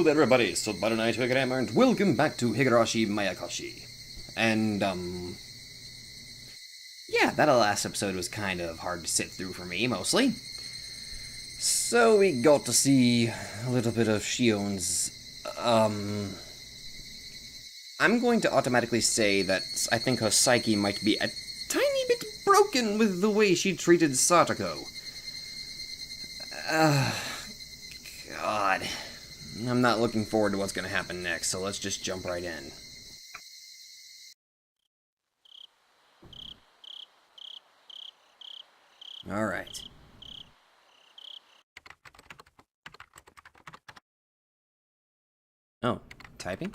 Hello there everybody, so Butter Knight Higurashi, and welcome back to Higurashi Maekashi. And, yeah, that last episode was kind of hard to sit through for me, mostly. So we got to see a little bit of Shion's, I'm going to automatically say that I think her psyche might be a tiny bit broken with the way she treated Satoko. God. I'm not looking forward to what's going to happen next, so let's just jump right in. Alright. Oh, typing?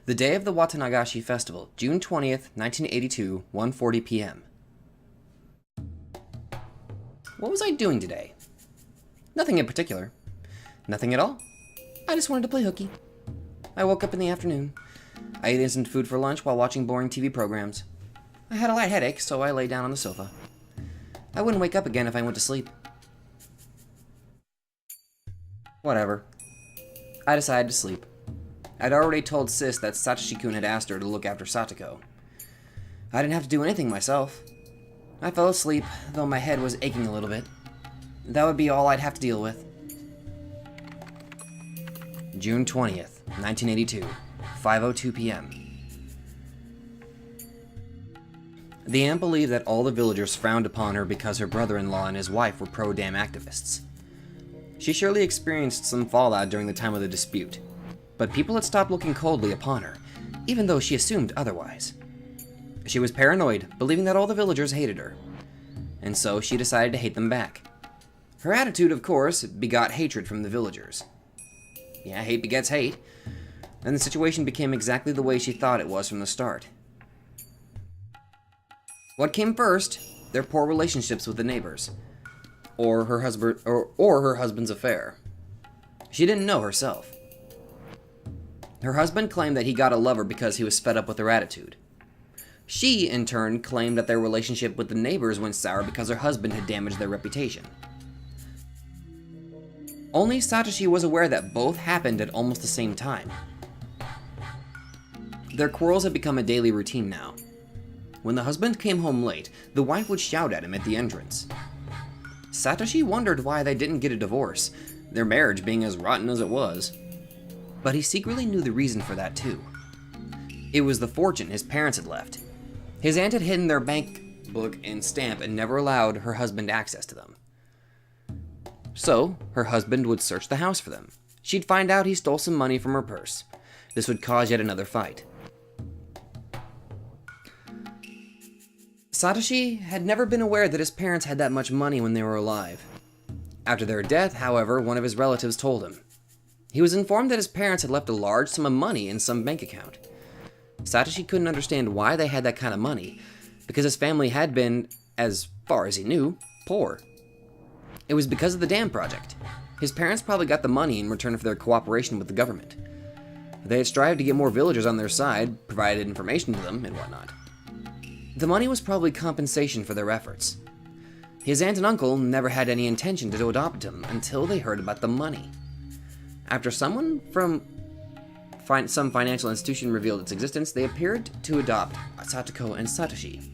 The day of the Watanagashi Festival, June 20th, 1982, 1:40 p.m. What was I doing today? Nothing in particular. Nothing at all. I just wanted to play hooky. I woke up in the afternoon. I ate instant food for lunch while watching boring TV programs. I had a light headache, so I lay down on the sofa. I wouldn't wake up again if I went to sleep. Whatever. I decided to sleep. I'd already told Sis that Satoshi-kun had asked her to look after Satoko. I didn't have to do anything myself. I fell asleep, though my head was aching a little bit. That would be all I'd have to deal with. June 20th, 1982, 5:02 p.m. The aunt believed that all the villagers frowned upon her because her brother-in-law and his wife were pro-dam activists. She surely experienced some fallout during the time of the dispute, but people had stopped looking coldly upon her, even though she assumed otherwise. She was paranoid, believing that all the villagers hated her, and so she decided to hate them back. Her attitude, of course, begot hatred from the villagers. Yeah, hate begets hate, and the situation became exactly the way she thought it was from the start. What came first? Their poor relationships with the neighbors, or her husband's affair. She didn't know herself. Her husband claimed that he got a lover because he was fed up with her attitude. She, in turn, claimed that their relationship with the neighbors went sour because her husband had damaged their reputation. Only Satoshi was aware that both happened at almost the same time. Their quarrels had become a daily routine now. When the husband came home late, the wife would shout at him at the entrance. Satoshi wondered why they didn't get a divorce, their marriage being as rotten as it was. But he secretly knew the reason for that too. It was the fortune his parents had left. His aunt had hidden their bank book and stamp and never allowed her husband access to them. So, her husband would search the house for them. She'd find out he stole some money from her purse. This would cause yet another fight. Satoshi had never been aware that his parents had that much money when they were alive. After their death, however, one of his relatives told him. He was informed that his parents had left a large sum of money in some bank account. Satoshi couldn't understand why they had that kind of money, because his family had been, as far as he knew, poor. It was because of the dam project. His parents probably got the money in return for their cooperation with the government. They had strived to get more villagers on their side, provided information to them, and whatnot. The money was probably compensation for their efforts. His aunt and uncle never had any intention to adopt him until they heard about the money. After someone from some financial institution revealed its existence, they appeared to adopt Satoko and Satoshi.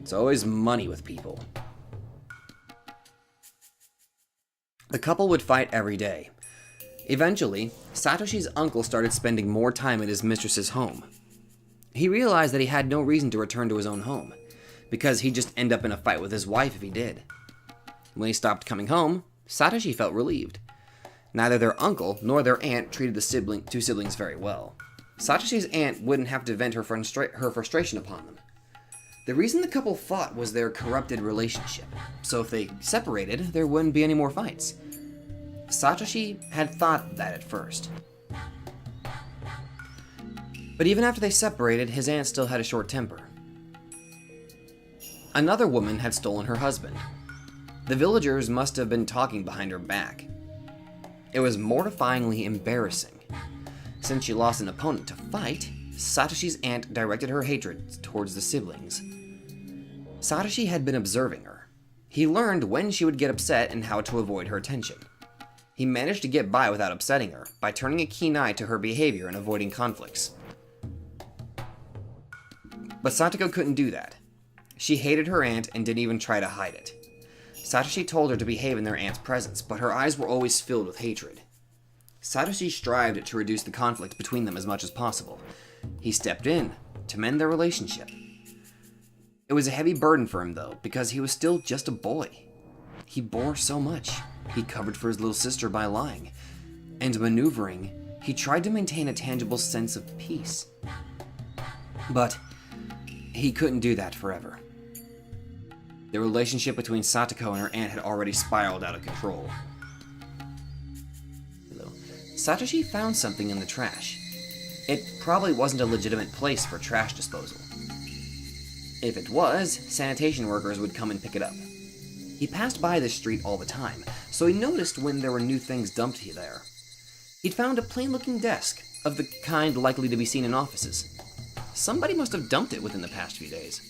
It's always money with people. The couple would fight every day. Eventually, Satoshi's uncle started spending more time at his mistress's home. He realized that he had no reason to return to his own home, because he'd just end up in a fight with his wife if he did. When he stopped coming home, Satoshi felt relieved. Neither their uncle nor their aunt treated the two siblings very well. Satoshi's aunt wouldn't have to vent her frustration upon them. The reason the couple fought was their corrupted relationship, so if they separated, there wouldn't be any more fights. Satoshi had thought that at first. But even after they separated, his aunt still had a short temper. Another woman had stolen her husband. The villagers must have been talking behind her back. It was mortifyingly embarrassing. Since she lost an opponent to fight, Satoshi's aunt directed her hatred towards the siblings. Satoshi had been observing her. He learned when she would get upset and how to avoid her attention. He managed to get by without upsetting her, by turning a keen eye to her behavior and avoiding conflicts. But Satoko couldn't do that. She hated her aunt and didn't even try to hide it. Satoshi told her to behave in their aunt's presence, but her eyes were always filled with hatred. Satoshi strived to reduce the conflict between them as much as possible. He stepped in to mend their relationship. It was a heavy burden for him, though, because he was still just a boy. He bore so much. He covered for his little sister by lying. And maneuvering, he tried to maintain a tangible sense of peace. But he couldn't do that forever. The relationship between Satoko and her aunt had already spiraled out of control. Satoshi found something in the trash. It probably wasn't a legitimate place for trash disposal. If it was, sanitation workers would come and pick it up. He passed by this street all the time, so he noticed when there were new things dumped there. He'd found a plain-looking desk, of the kind likely to be seen in offices. Somebody must have dumped it within the past few days.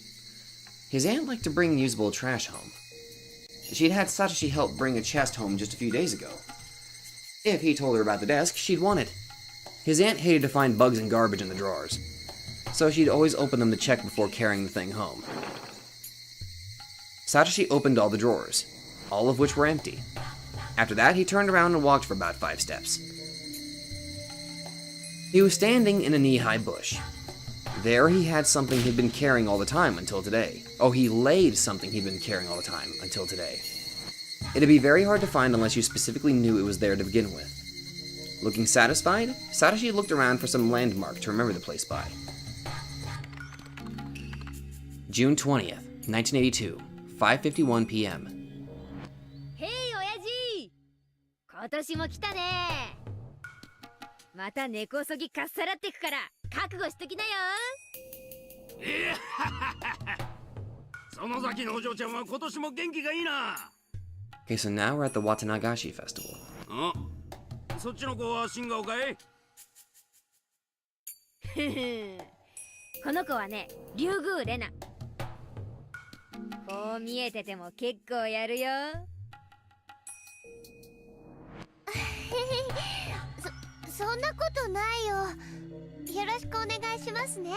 His aunt liked to bring usable trash home. She'd had Satoshi help bring a chest home just a few days ago. If he told her about the desk, she'd want it. His aunt hated to find bugs and garbage in the drawers, so she'd always open them to check before carrying the thing home. Satoshi opened all the drawers, all of which were empty. After that, he turned around and walked for about 5 steps. He was standing in a knee-high bush. There he had something he'd been carrying all the time until today. Oh, he laid something he'd been carrying all the time until today. It'd be very hard to find unless you specifically knew it was there to begin with. Looking satisfied, Satoshi looked around for some landmark to remember the place by. June 20th, 1982, 5:51 p.m. Hey, Oyaji! 今年も来たね。また根こそぎかっさらってくから覚悟しときなよ。その先のお嬢ちゃんは今年も元気がいいな。Okay, so now we're at the Watanagashi Festival. そっちの子は新顔かい？この子はね、リュウグウレナ。こう見えてても結構やるよ。そんなことないよ。よろしくお願いしますね。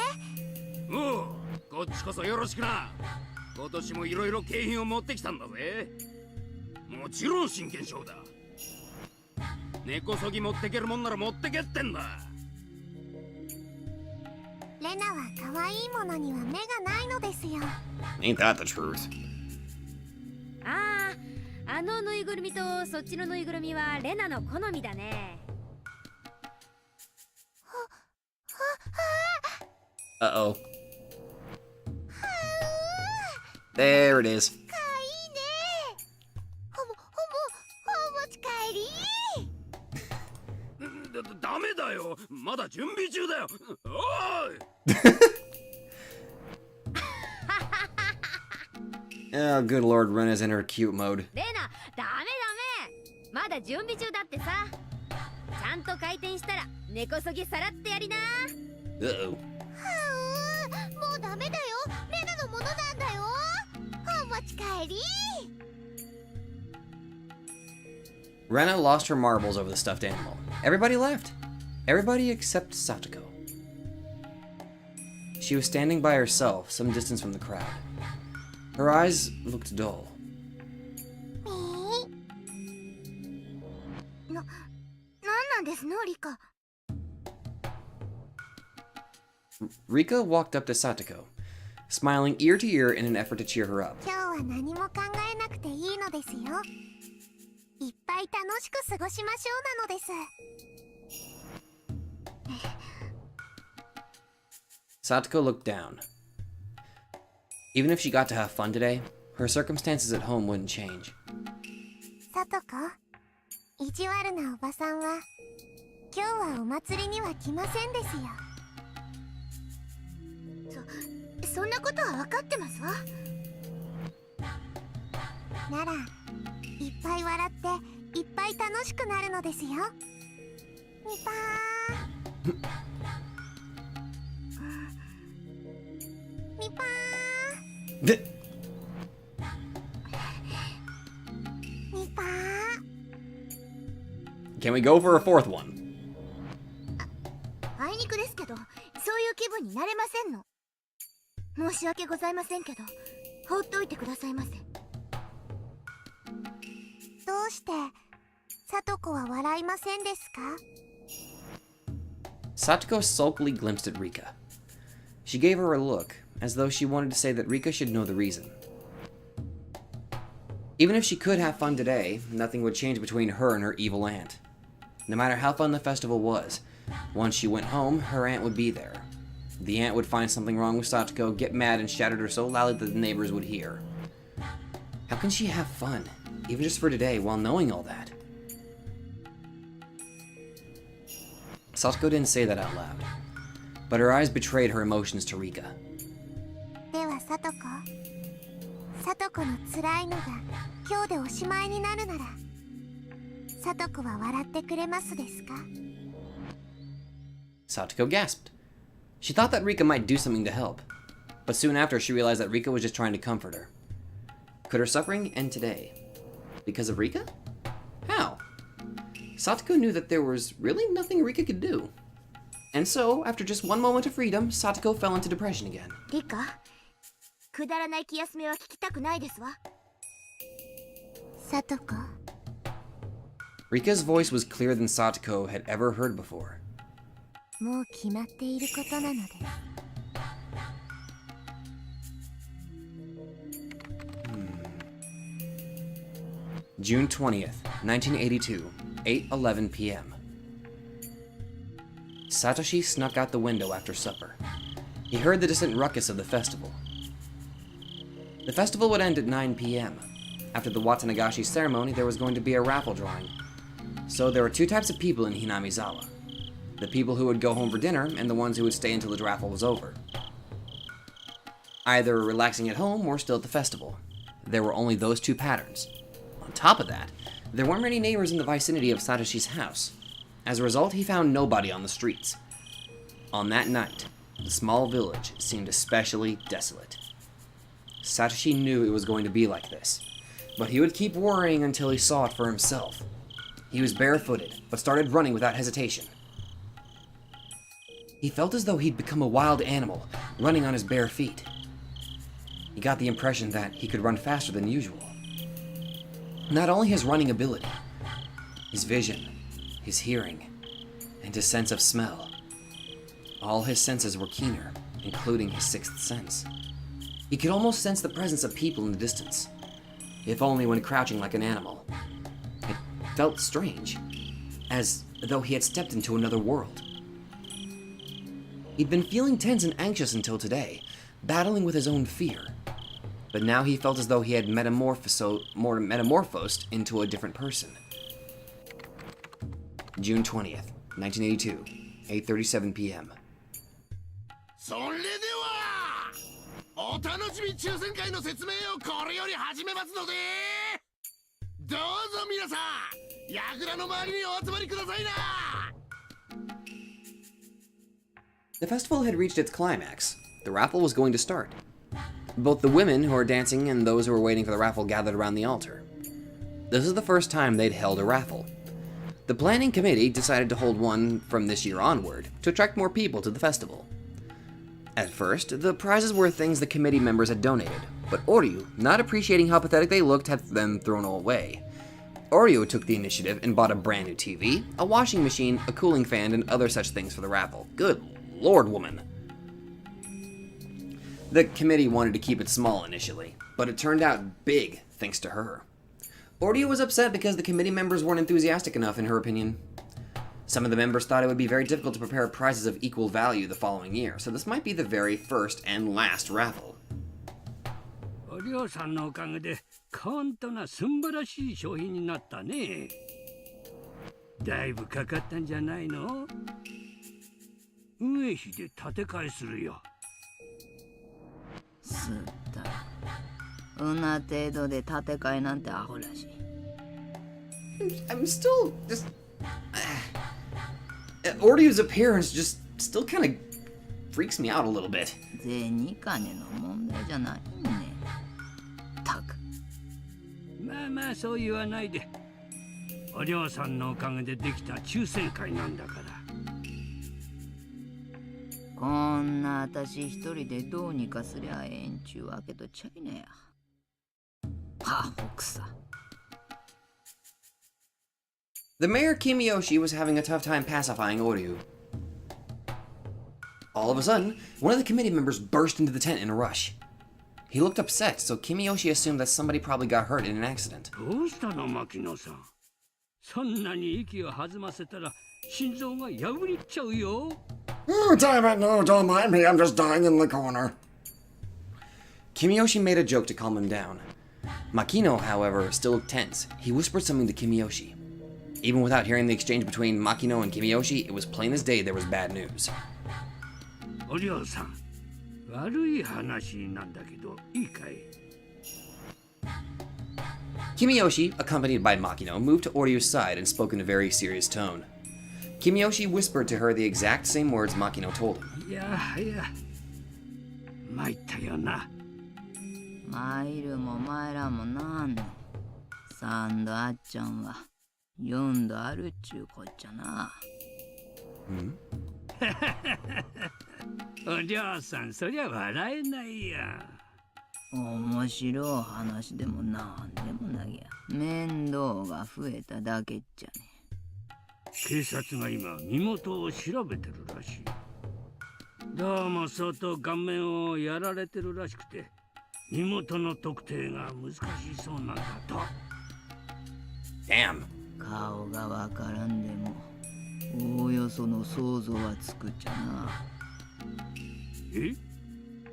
おう、こっちこそよろしくな。今年もいろいろ景品を持ってきたんだぜ。もちろん真剣勝負だ。根こそぎ持ってけるもんなら持ってけってんだ。レナは可愛いものには目がないのですよ。Ain't that the truth? ああ、あのぬいぐるみとそっちのぬいぐるみはレナの好みだね。Uh-oh. There it is. かわいいね。お持ち帰り。ダメだよ。まだ準備中だよ。おい。Oh, good lord, Rena's in her cute mode. レナ、ダメ。まだ準備中だってさ。ちゃんと回転したら根こそぎさらってやりな。Uh-oh. もうダメだよ。レナのものなんだよ。お持ち帰り。Rena lost her marbles over the stuffed animal. Everybody left. Everybody except Satoko. She was standing by herself, some distance from the crowd. Her eyes looked dull. なんなんですの、リカ。Rika walked up to Satoko, smiling ear to ear in an effort to cheer her up. 今日は何も考えなくていいのですよ。いっぱい楽しく過ごしましょうなのです。Satoko looked down. Even if she got to have fun today, her circumstances at home wouldn't change. さとこ、意地悪なおばさんは今日はお祭りには来ませんですよ。そんなことは分かってますわ。ならいっぱい笑っていっぱい楽しくなるのですよ。みぱーみぱーみぱー Can we go for a fourth one? あいにくですけど、そういう気分になれませんの。申し訳ございませんけど、放っておいてくださいませ。どうして聡子は笑いませんですか？ Satoko sulkily glimpsed at Rika. She gave her a look, as though she wanted to say that Rika should know the reason. Even if she could have fun today, nothing would change between her and her evil aunt. No matter how fun the festival was, once she went home, her aunt would be there. The aunt would find something wrong with Satoko, get mad, and shout at her so loudly that the neighbors would hear. How can she have fun, even just for today, while knowing all that? Satoko didn't say that out loud, but her eyes betrayed her emotions to Rika. では聡子の辛いのが今日でおしまいになるなら、聡子は笑ってくれますですか？ Satoko gasped. She thought that Rika might do something to help, but soon after she realized that Rika was just trying to comfort her. Could her suffering end today? Because of Rika? How? Satoko knew that there was really nothing Rika could do. And so, after just one moment of freedom, Satoko fell into depression again. リカ、くだらない気休めは聞きたくないですわ。聡子。 Rika's voice was clearer than Satoko had ever heard before. もう決まっていることなのです。June 20th, 1982, 8:11 p.m. Satoshi snuck out the window after supper. He heard the distant ruckus of the festival. The festival would end at 9 p.m. After the Watanagashi ceremony, there was going to be a raffle drawing. So there were two types of people in Hinamizawa. The people who would go home for dinner and the ones who would stay until the raffle was over. Either relaxing at home or still at the festival. There were only those two patterns. On top of that, there weren't many neighbors in the vicinity of Satoshi's house. As a result, he found nobody on the streets. On that night, the small village seemed especially desolate. Satoshi knew it was going to be like this, but he would keep worrying until he saw it for himself. He was barefooted, but started running without hesitation. He felt as though he'd become a wild animal, running on his bare feet. He got the impression that he could run faster than usual. Not only his running ability, his vision, his hearing, and his sense of smell. All his senses were keener, including his sixth sense. He could almost sense the presence of people in the distance, if only when crouching like an animal. It felt strange, as though he had stepped into another world. He'd been feeling tense and anxious until today, battling with his own fear. But now he felt as though he had metamorphosed into a different person. June 20th, 1982, 8:37 p.m. それではお楽しみ抽選会の説明をこれより始めますので、どうぞ皆さん、櫓の周りにお集まりくださいな。The festival had reached its climax. The raffle was going to start. Both the women who were dancing and those who were waiting for the raffle gathered around the altar. This is the first time they'd held a raffle. The planning committee decided to hold one from this year onward to attract more people to the festival. At first, the prizes were things the committee members had donated, but Oryu, not appreciating how pathetic they looked, had them thrown away. Oryu took the initiative and bought a brand new TV, a washing machine, a cooling fan, and other such things for the raffle. Good Lord, woman. The committee wanted to keep it small initially, but it turned out big thanks to her. Oryu was upset because the committee members weren't enthusiastic enough, in her opinion. Some of the members thought it would be very difficult to prepare prizes of equal value the following year, so this might be the very first and last raffle. お嬢さんのおかげで本当なすんばらしい商品になったね。だいぶかかったんじゃないの？運営費で立て替えするよ。すったんな程度で建て替えなんてアホらしい。I'm still just... Oryu's appearance just still kind of freaks me out a little bit. 銭金の問題じゃないね。たく。まあまあそう言わないで。お嬢さんのおかげでできた抽選会なんだから。こんな私一人でどうにかすりゃええんちゅうわけとちゃいねや。はほくさ。The mayor Kimiyoshi was having a tough time pacifying Oryu. All of a sudden, one of the committee members burst into the tent in a rush. He looked upset, so Kimiyoshi assumed that somebody probably got hurt in an accident. どうしたの牧野さん。そんなに息を弾ませたら心臓が破れちゃうよ。Oh, damn it, no, don't mind me, I'm just dying in the corner. Kimiyoshi made a joke to calm him down. Makino, however, still looked tense. He whispered something to Kimiyoshi. Even without hearing the exchange between Makino and Kimiyoshi, it was plain as day there was bad news. お嬢さん、悪い話なんだけどいいかい。Kimiyoshi, accompanied by Makino, moved to Oryu's side and spoke in a very serious tone. Kimiyoshi whispered to her the exact same words Makino told him. いや参ったよな。参るも参らもなんの。3度あっちゃんは4度あるっちゅうこっちゃな。お嬢さん、そりゃ笑えないや。面白い話でもなんでもなぎゃ。面倒が増えただけっちゃね。警察が今身元を調べてるらしい。どうも相当顔面をやられてるらしくて、身元の特定が難しそうなんだと。Damn. 顔がわからんでもおおよその想像はつくっちゃな。え？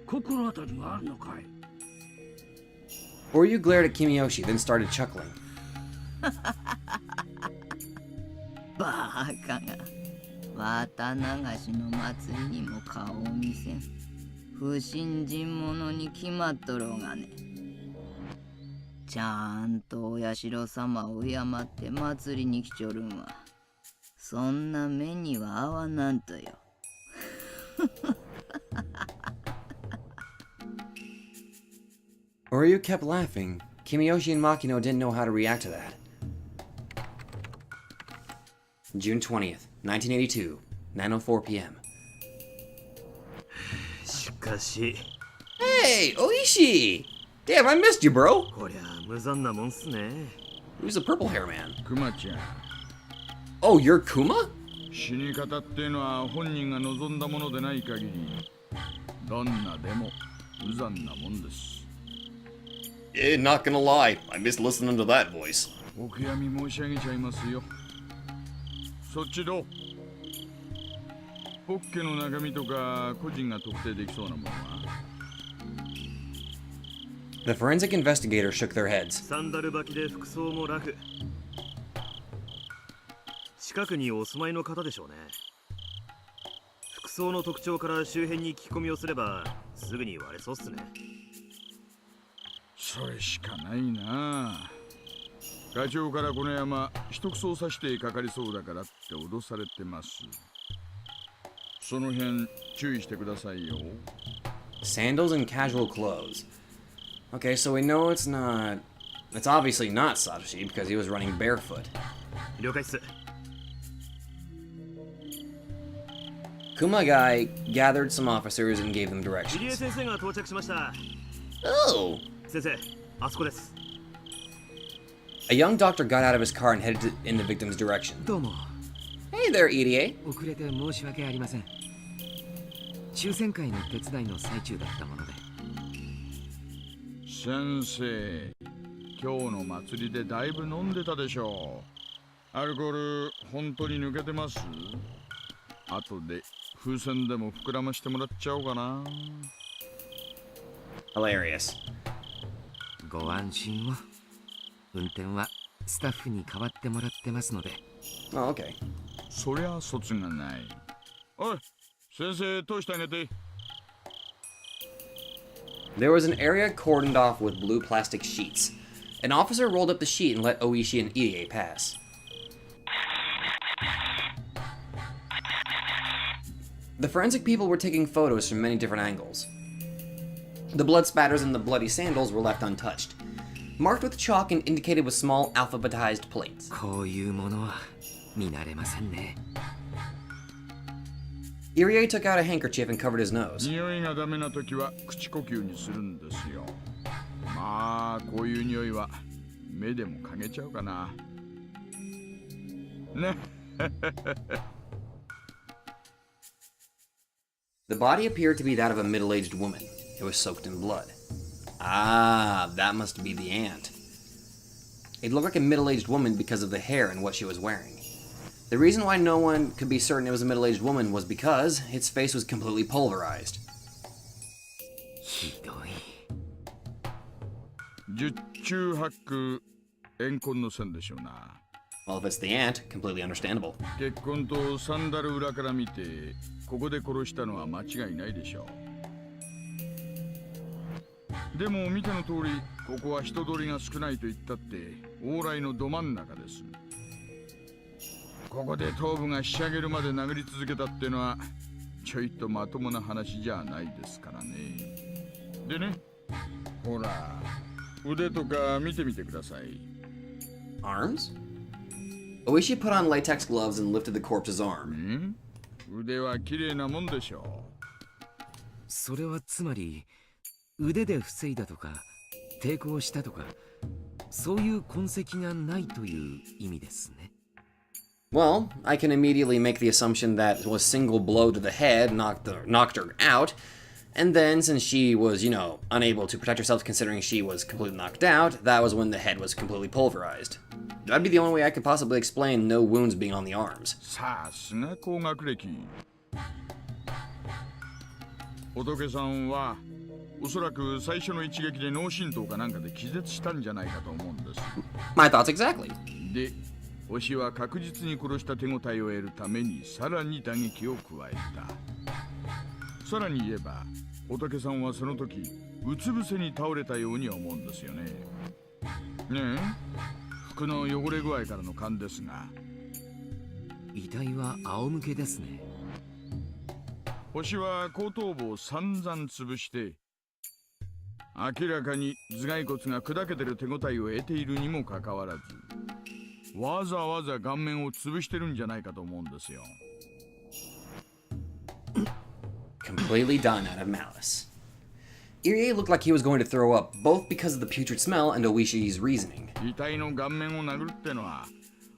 心当たりがあるのかい？ Oryu glared at Kimiyoshi, then started chuckling. バカが綿流しの祭りにも顔を見せん。不信心者に決まっとろうがね。ちゃんとお社様を敬って祭りに来ちょるんはそんな目には合わなんとよ。Oryu kept laughing. Kimiyoshi and Makino didn't know how to react to that. June 20th, 1982, 9:04 p.m. しかし Hey, Oishi! Damn, I missed you, bro! こりゃ無残なもんっすね。 Who's the purple hair man? クマちゃん、 Oh, you're Kuma? 死に方っていうのは本人が望んだものでない限りどんなでも無残なもんです。 Eh, not gonna lie, I missed listening to that voice. お悔やみ申し上げちゃいますよ。そっちどう？ポッケの中身とか個人が特定できそうなものは？ The forensic investigators shook their heads. サンダル履きで服装もラフ。近くにお住まいの方でしょうね。服装の特徴から周辺に聞き込みをすればすぐに割れそうっすね。それしかないな。課長からこの山一区捜査してかかりそうだからって脅されてます。その辺注意してくださいよ。 Sandals and casual clothes. Okay, so we know it's obviously not Satoshi because he was running barefoot. 了解っす。 Kuma guy gathered some officers and gave them 入江 directions. 先生が到着しました。 Oh! 先生、あそこです。 A young doctor got out of his car and headed in the victim's direction. どうも Hey there, EDA. 遅れて申し訳ありません。抽選会の手伝いの最中だったもので。先生、今日の祭りでだいぶ飲んでたでしょう。アルコール本当に抜けてます？後で風船でも膨らましてもらっちゃおうかな。 Hilarious. ご安心を。運転はスタッフに代わってもらってますので。Oh, okay. そりゃ卒がない。おい、先生通してあげて。 There was an area cordoned off with blue plastic sheets. An officer rolled up the sheet and let Oishi and EDA pass. The forensic people were taking photos from many different angles. The blood spatters and the bloody sandals were left untouched. marked with chalk and indicated with small alphabetized plates. こういうものは見慣れませんね。 Irie took out a handkerchief and covered his nose. 匂いがダメな時は口呼吸にするんですよ。まあこういう匂いは目でも嗅げちゃうかな。ね。The body appeared to be that of a middle-aged woman. It was soaked in blood. Ah, that must be the aunt. It looked like a middle-aged woman because of the hair and what she was wearing. The reason why no one could be certain it was a middle-aged woman was because its face was completely pulverized. ひどい。十中八九怨恨の線でしょうな。 Well, if it's the aunt, completely understandable. 結婚とサンダル裏から見てここで殺したのは間違いないでしょう。でも見ての通りここは人通りが少ないと言ったって往来のど真ん中です。ここで頭部が仕上げるまで殴り続けたってのはちょいとまともな話じゃないですからね。でね、ほら腕とか見てみてください。 Arms? Oishi put on latex gloves and lifted the corpse's arm. 腕は綺麗なもんでしょう。それはつまり腕で防いだとか抵抗したとかそういう痕跡がないという意味ですね。 Well, I can immediately make the assumption that a single blow to the head knocked her out, and then since she was, unable to protect herself considering she was completely knocked out, that was when the head was completely pulverized. That'd be the only way I could possibly explain no wounds being on the arms. さすが高学歴。仏さんはおそらく最初の一撃で脳震盪かなんかで気絶したんじゃないかと思うんです。 My thoughts exactly. で、推しは確実に殺した手応えを得るためにさらに打撃を加えた。さらに言えば、仏さんはその時うつ伏せに倒れたように思うんですよね。ねえ、服の汚れ具合からの勘ですが。遺体は仰向けですね。星は後頭部を散々潰して明らかに頭蓋骨が砕けてる手応えを得ているにもかかわらずわざわざ顔面を潰してるんじゃないかと思うんですよ。 Completely done out of malice. Irie looked like he was going to throw up, both because of the putrid smell and Oishi's reasoning. 遺体の顔面を殴るってのは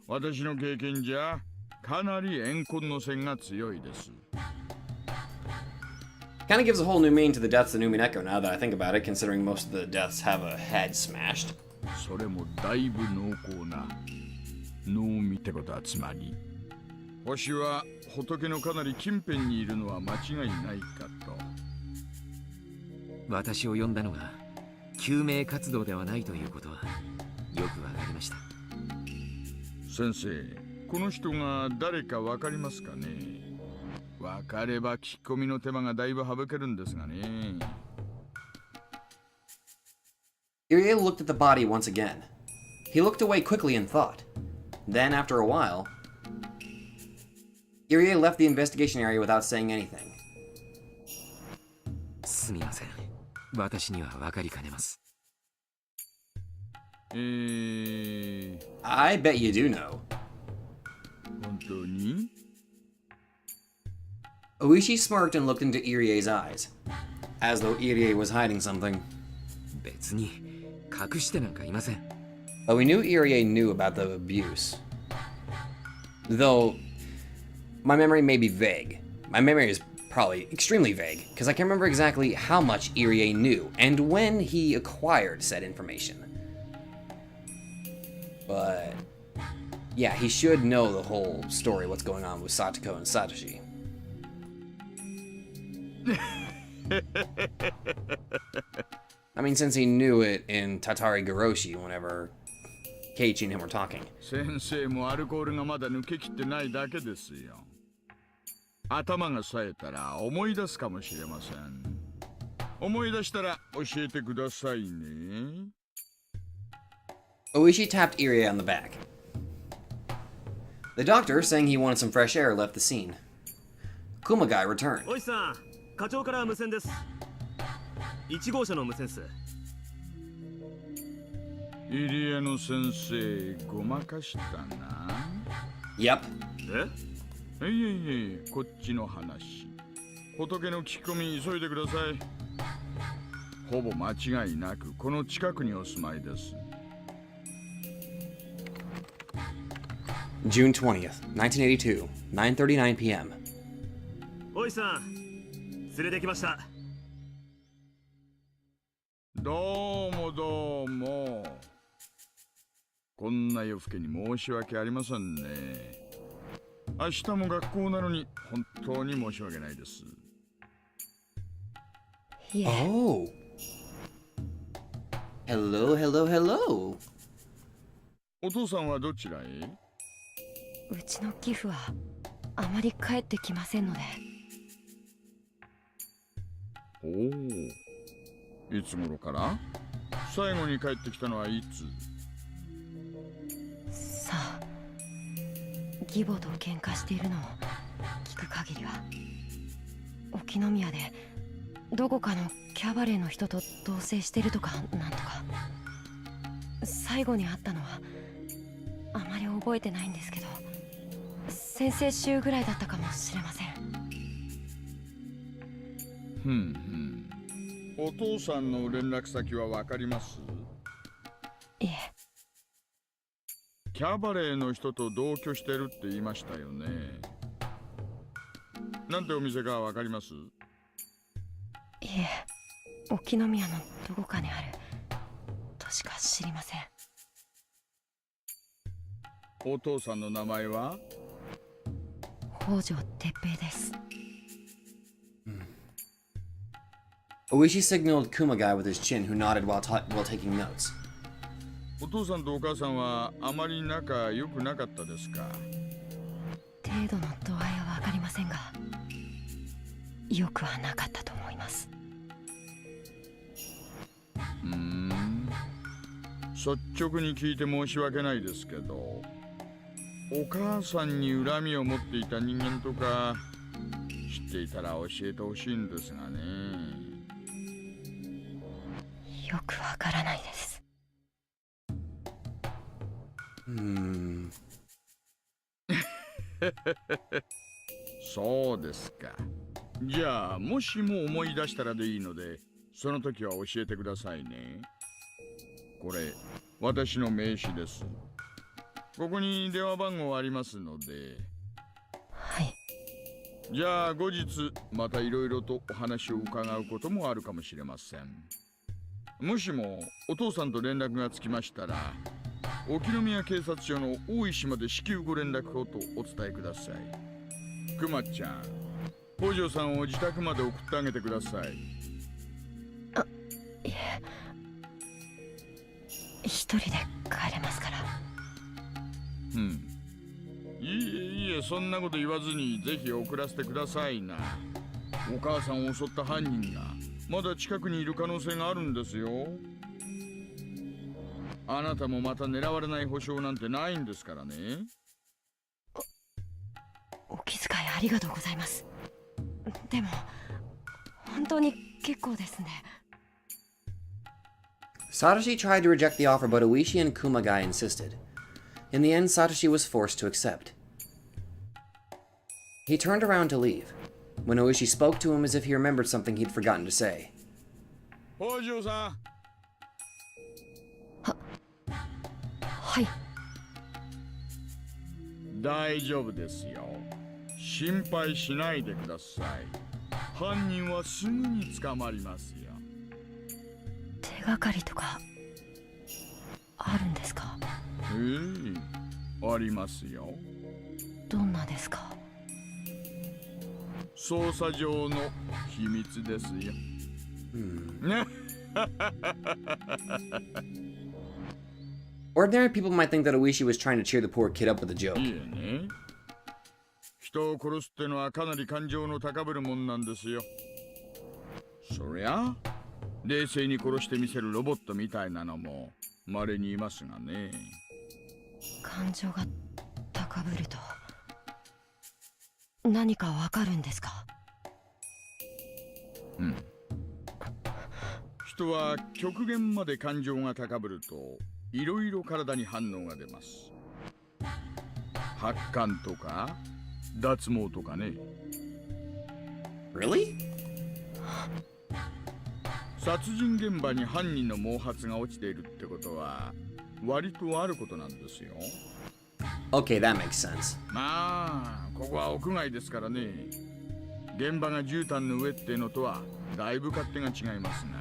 私の経験じゃかなり怨恨の線が強いです。 Kind of gives a whole new meaning to the deaths of Numineko now that I think about it, considering most of the deaths have a head smashed. それもだいぶ濃厚な脳みってことはつまり星は仏のかなり近辺にいるのは間違いないかと。私を呼んだのが救命活動ではないということはよくわかりました。先生、この人が誰かわかりますかね。わかれば聞き込みの手間がだいぶ省けるんですがね。 Irie looked at the body once again. He looked away quickly in thought. Then, after a while, Irie left the investigation area without saying anything. すみません。私にはわかりかねます。I bet you do know. 本当に？ Oishi smirked and looked into Irie's eyes, as though Irie was hiding something. 別に隠してなんかいません。 But we knew Irie knew about the abuse. Though, my memory may be vague. My memory is probably extremely vague, because I can't remember exactly how much Irie knew, and when he acquired said information. But, yeah, he should know the whole story, what's going on with Satoko and Satoshi. I mean, since he knew it in Tatari Garoshi whenever Keiichi and him were talking. 先生もアルコールがまだ抜けきってないだけですよ。頭が冴えたら思い出すかもしれません。思い出したら教えてくださいね。 Oishi tapped Irie on the back. The doctor, saying he wanted some fresh air, left the scene. Kumagai returned. おいさん、課長から無線です。1号車の無線っす。入江の先生ごまかしたな。 Yep. え？いえこっちの話。仏の聞き込み急いでください。ほぼ間違いなくこの近くにお住まいです。 June 20th, 1982, 9:39 p.m. おいさん、連れてきました。どうもどうも。こんな夜更けに申し訳ありませんね。明日も学校なのに本当に申し訳ないです。いえ、 Oh. Hello, hello, hello. お父さんはどちらへ？うちの寄付はあまり帰ってきませんので。おお。いつ頃から？最後に帰ってきたのはいつ？さあ、義母と喧嘩しているのを聞く限りは、沖宮でどこかのキャバレーの人と同棲してるとかなんとか。最後に会ったのはあまり覚えてないんですけど、先々週ぐらいだったかもしれません。ふんふん。お父さんの連絡先はわかります？いえ。キャバレーの人と同居してるって言いましたよね。なんてお店かわかります？いえ、沖宮のどこかにあるとしか知りません。お父さんの名前は？北条哲平です。Oishi signaled Kumagai with his chin, who nodded while taking notes. お父さんとお母さんはあまり仲良くなかったですか？程度の度合いはわかりませんが、よくはなかったと思います。率直に聞いて申し訳ないですけど、お母さんに恨みを持っていた人間とか知っていたら教えてほしいんですがね。よくわからないです。そうですか。じゃあもしも思い出したらでいいので、その時は教えてくださいね。これ私の名刺です。ここに電話番号ありますので。はい。じゃあ後日またいろいろとお話を伺うこともあるかもしれません。もしもお父さんと連絡がつきましたら、沖宮警察署の大石まで至急ご連絡をとお伝えください。くまちゃん、北条さんを自宅まで送ってあげてください。いえ、一人で帰れますから。いえそんなこと言わずにぜひ送らせてくださいな。お母さんを襲った犯人がまだ近くにいる可能性があるんですよ。あなたもまた狙われない保証なんてないんですからね。お気遣いありがとうございます。でも本当に結構ですね。Satoshi tried to reject the offer, but Oishi and Kumagai insisted. In the end, Satoshi was forced to accept. He turned around to leave, when Oishi spoke to him as if he remembered something he'd forgotten to say. 北条さん。はい。大丈夫ですよ。心配しないでください。犯人はすぐに捕まりますよ。手がかりとかあるんですか？ありますよ。どんなですか？捜査上の秘密ですよ。Ordinary people might think that Oishi was trying to cheer the poor kid up with a joke. いえね。人を殺すってのはかなり感情の高ぶるもんなんですよ。そりゃ冷静に殺してみせるロボットみたいなのも稀にいますがね。感情が高ぶると何かわかるんですか？人は極限まで感情が高ぶるといろいろ体に反応が出ます。発汗とか脱毛とかね。 Really? 殺人現場に犯人の毛髪が落ちているってことは割とあることなんですよ。 Okay, that makes sense. まあここは屋外ですからね。現場が絨毯の上ってのとはだいぶ勝手が違いますが。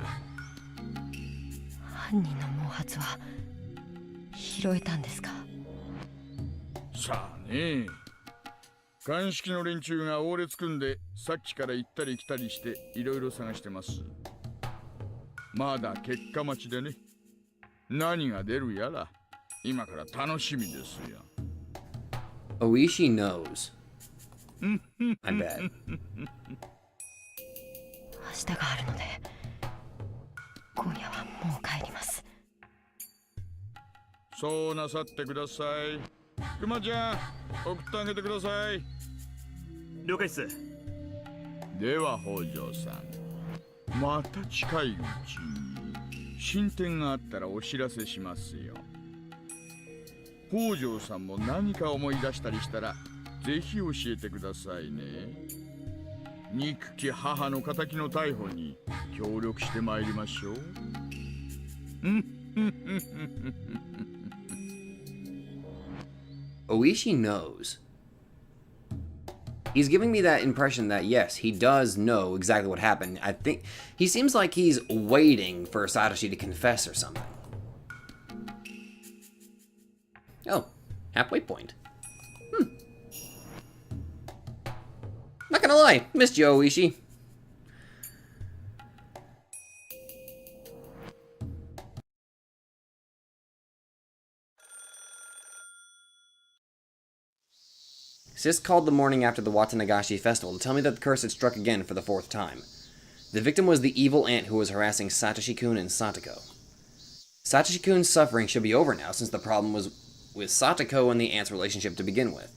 犯人の毛髪は拾えたんですか？さあね。鑑識の連中が大列組んでさっきから行ったり来たりしていろいろ探してます。まだ結果待ちでね。何が出るやら今から楽しみですよ。 Oishi knows. I bet. 明日があるので今夜はもう帰ります。そうなさってください。クマちゃん送ってあげてください。了解っす。では北条さん、また近いうちに進展があったらお知らせしますよ。北条さんも何か思い出したりしたらぜひ教えてくださいね。憎き母の仇の逮捕に協力してまいりましょう。Oishi knows. He's giving me that impression that, yes, he does know exactly what happened. I think he seems like he's waiting for Satoshi to confess or something. Oh, halfway point. Not gonna lie, missed you, Oishi. Sis called the morning after the Watanagashi festival to tell me that the curse had struck again for the 4th time. The victim was the evil aunt who was harassing Satoshi-kun and Satoko. Satoshi-kun's suffering should be over now since the problem was with Satoko and the aunt's relationship to begin with.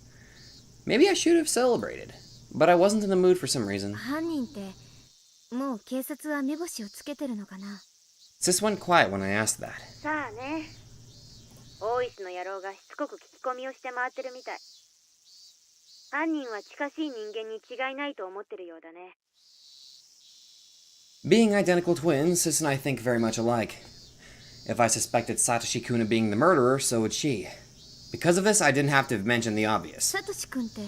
Maybe I should have celebrated, but I wasn't in the mood for some reason. 犯人ってもう警察は目星をつけてるのかな。 Sis went quiet when I asked that. さあね。大石の野郎がしつこく聞き込みをして回ってるみたい。犯人は近しい人間に違いないと思ってるようだね。 Being identical twins, Sis and I think very much alike. If I suspected Satoshi-kun of being the murderer, so would she. Because of this, I didn't have to mention the obvious. サトシ君って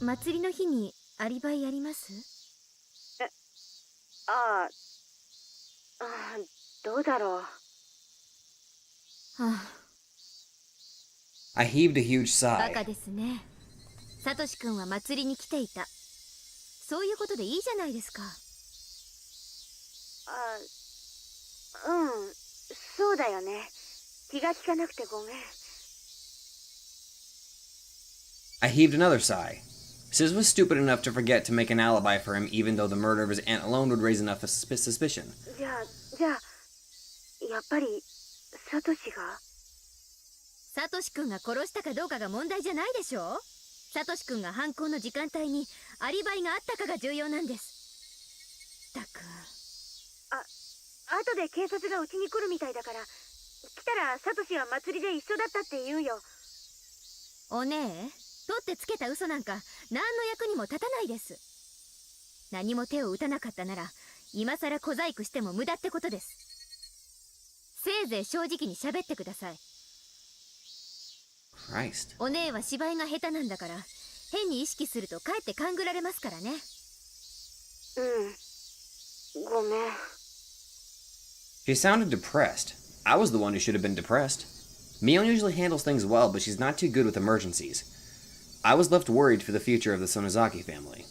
祭りの日にアリバイやります？どうだろう。はあ、I heaved a huge バ sigh. カですね。サトシ君は祭りに来ていた。そういうことでいいじゃないですか。そうだよね。気が利かなくてごめん。I heaved another sigh. Sis was stupid enough to forget to make an alibi for him, even though the murder of his aunt alone would raise enough suspicion. じゃあ、やっぱり、サトシがサトシ君が殺したかどうかが問題じゃないでしょ。サトシ君が犯行の時間帯にアリバイがあったかが重要なんです。ったく。後で警察がうちに来るみたいだから、来たらサトシは祭りで一緒だったって言うよ。おねえ、取ってつけた嘘なんか何の役にも立たないです。何も手を打たなかったなら、今さら小細工しても無駄ってことです。せいぜい正直に喋ってください。Christ. お姉は芝居が下手なんだから、変に意識するとかえって勘ぐられますからね。ごめん。She sounded depressed. I was the one who should have been depressed. Mion usually handles things well, but she's not too good with emergencies. I was left worried for the future of the Sonozaki family.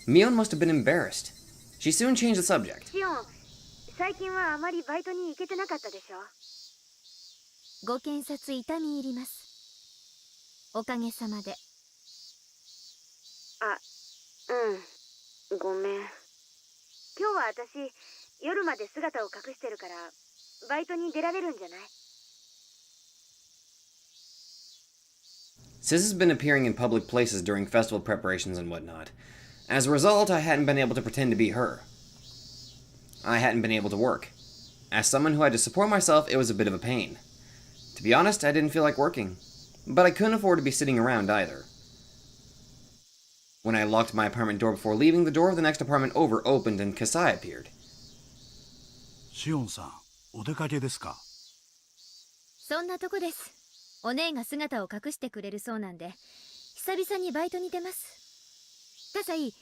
Mion must have been embarrassed. She soon changed the subject. シオン、最近はあまりバイトに行けてなかったでしょ。ご検察痛み入ります。おかげさまで。ごめん。今日は私、夜まで姿を隠してるから、バイトに出られるんじゃない？ Sis has been appearing in public places during festival preparations and whatnot. As a result, I hadn't been able to pretend to be her. I hadn't been able to work. As someone who had to support myself, it was a bit of a pain. To be honest, I didn't feel like working, but I couldn't afford to be sitting around either. When I locked my apartment door before leaving, the door of the next apartment over opened and Kasai appeared. シオンさん、お出かけですか？そんなとこです。お姉が姿を隠してくれるそうなんで、久々にバイトに出ます。タサイ、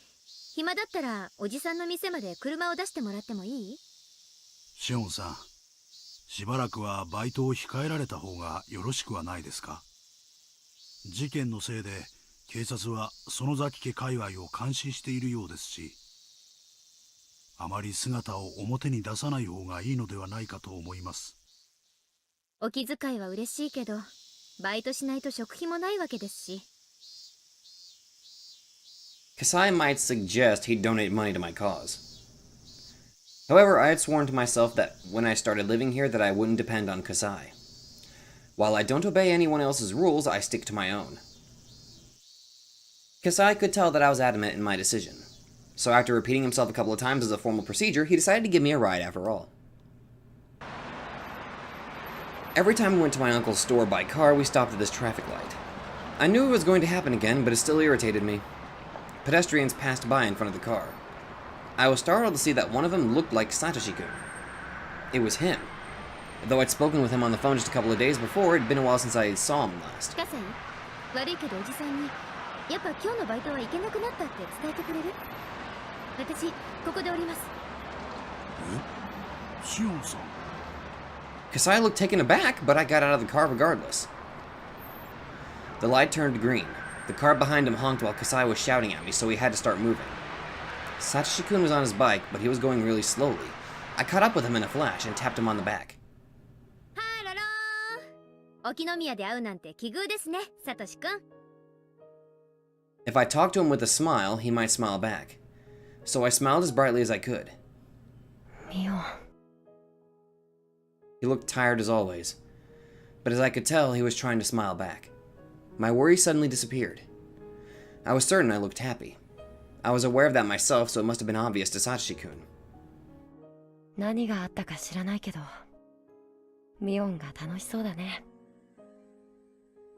暇だったらおじさんの店まで車を出してもらってもいい？シオンさん、しばらくはバイトを控えられた方がよろしくはないですか？事件のせいで警察は園崎家界隈を監視しているようですし、あまり姿を表に出さない方がいいのではないかと思います。お気遣いは嬉しいけど、バイトしないと食費もないわけですし。Kasai might suggest he'd donate money to my cause. However, I had sworn to myself that when I started living here that I wouldn't depend on Kasai. While I don't obey anyone else's rules, I stick to my own. Kasai could tell that I was adamant in my decision, so after repeating himself a couple of times as a formal procedure, he decided to give me a ride after all. Every time we went to my uncle's store by car, we stopped at this traffic light. I knew it was going to happen again, but it still irritated me. Pedestrians passed by in front of the car. I was startled to see that one of them looked like Satoshi-kun. It was him. Though I'd spoken with him on the phone just a couple of days before, it'd been a while since I saw him last. カサイ、悪いけどおじさんに、やっぱ今日のバイトは行けなくなったって伝えてくれる？私、ここで降ります。え？シオンさん。Kasai looked taken aback, but I got out of the car regardless. The light turned green. The car behind him honked while Kasai was shouting at me, so he had to start moving. Satoshi-kun was on his bike, but he was going really slowly. I caught up with him in a flash and tapped him on the back. ハロローン。沖宮で会うなんて奇遇ですね、サトシ君。If I talked to him with a smile, he might smile back. So I smiled as brightly as I could. Mio. He looked tired as always, but as I could tell, he was trying to smile back. My worry suddenly disappeared. I was certain I looked happy. I was aware of that myself, so it must have been obvious to Satoshi-kun. 何があったか知らないけど、ミオンが楽しそうだね。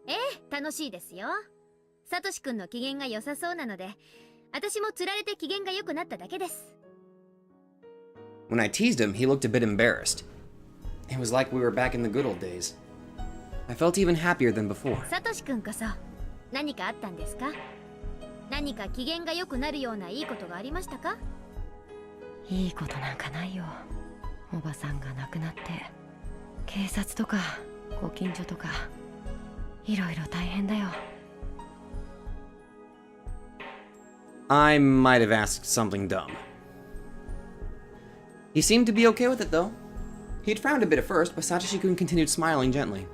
ええ、楽しいですよ。サトシ君の機嫌が良さそうなので、私も釣られて機嫌が良くなっただけです。When I teased him, he looked a bit embarrassed. It was like we were back in the good old days. I felt even happier than before. サトシ君こそ何かあったんですか？何か機嫌が良くなるようないいことがありましたか？いいことなんかないよ。おばさんが亡くなって、警察とかご近所とかいろいろ大変だよ。I might have asked something dumb. He seemed to be okay with it, though. He'd frowned a bit at first, but Satoshi-kun continued smiling gently.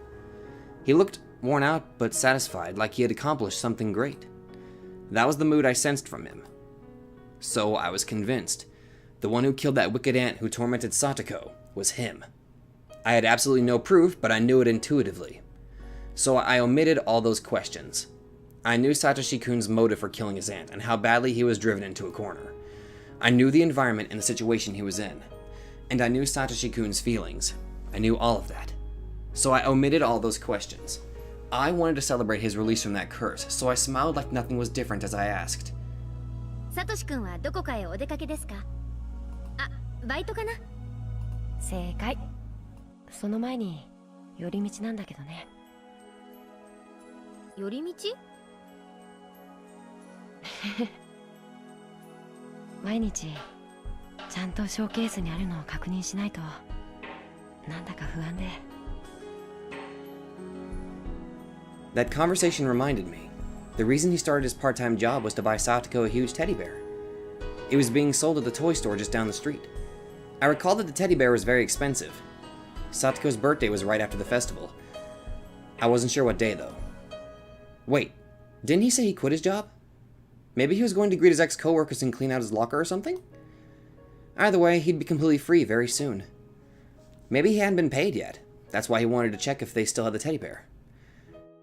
He looked worn out, but satisfied, like he had accomplished something great. That was the mood I sensed from him. So I was convinced. The one who killed that wicked aunt who tormented Satoko was him. I had absolutely no proof, but I knew it intuitively. So I omitted all those questions. I knew Satoshi-kun's motive for killing his aunt, and how badly he was driven into a corner. I knew the environment and the situation he was in. And I knew Satoshi-kun's feelings. I knew all of that. So I omitted all those questions. I wanted to celebrate his release from that curse, so I smiled like nothing was different as I asked. サトシ君はどこかへお出かけですか？あ、バイトかな？正解。その前に寄り道なんだけどね。寄り道？毎日ちゃんとショーケースにあるのを確認しないとなんだか不安で。That conversation reminded me. The reason he started his part-time job was to buy Satoko a huge teddy bear. It was being sold at the toy store just down the street. I recalled that the teddy bear was very expensive. Satoko's birthday was right after the festival. I wasn't sure what day, though. Wait, didn't he say he quit his job? Maybe he was going to greet his ex-coworkers and clean out his locker or something? Either way, he'd be completely free very soon. Maybe he hadn't been paid yet. That's why he wanted to check if they still had the teddy bear.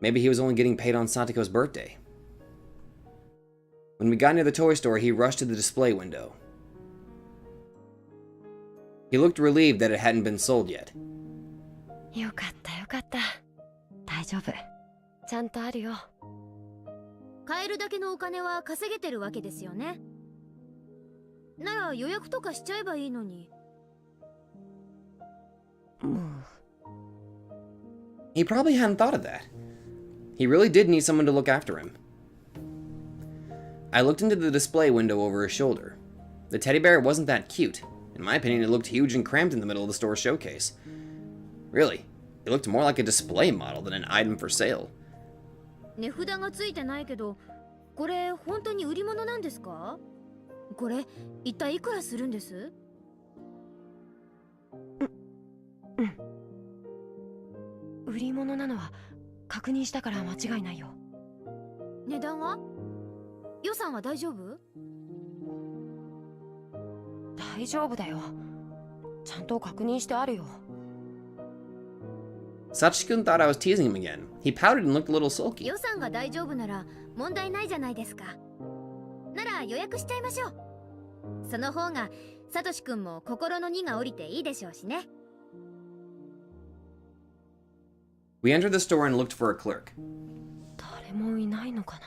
Maybe he was only getting paid on Satoko's birthday. When we got near the toy store, he rushed to the display window. He looked relieved that it hadn't been sold yet. よかったよかった。丈夫。ちゃんとあるよ。買えるだけのお金は稼げてるわけですよね。なら予約とかしちゃえばいいのに。He probably hadn't thought of that. He really did need someone to look after him. I looked into the display window over his shoulder. The teddy bear wasn't that cute. In my opinion, it looked huge and cramped in the middle of the store showcase. Really, it looked more like a display model than an item for sale. 値札がついてないけど、これ本当に売り物なんですか？これ一体いくらするんです？売り物なのは確認したから間違いないよ。値段は？予算は大丈夫？大丈夫だよ。ちゃんと確認してあるよ。Satoshi-kun thought I was teasing him again. He pouted and looked a little sulky. 予算が大丈夫なら問題ないじゃないですか。なら予約しちゃいましょう。その方がサトシ君も心の荷が下りていいでしょうしね。We entered the store and looked for a clerk. 誰もいないのかな。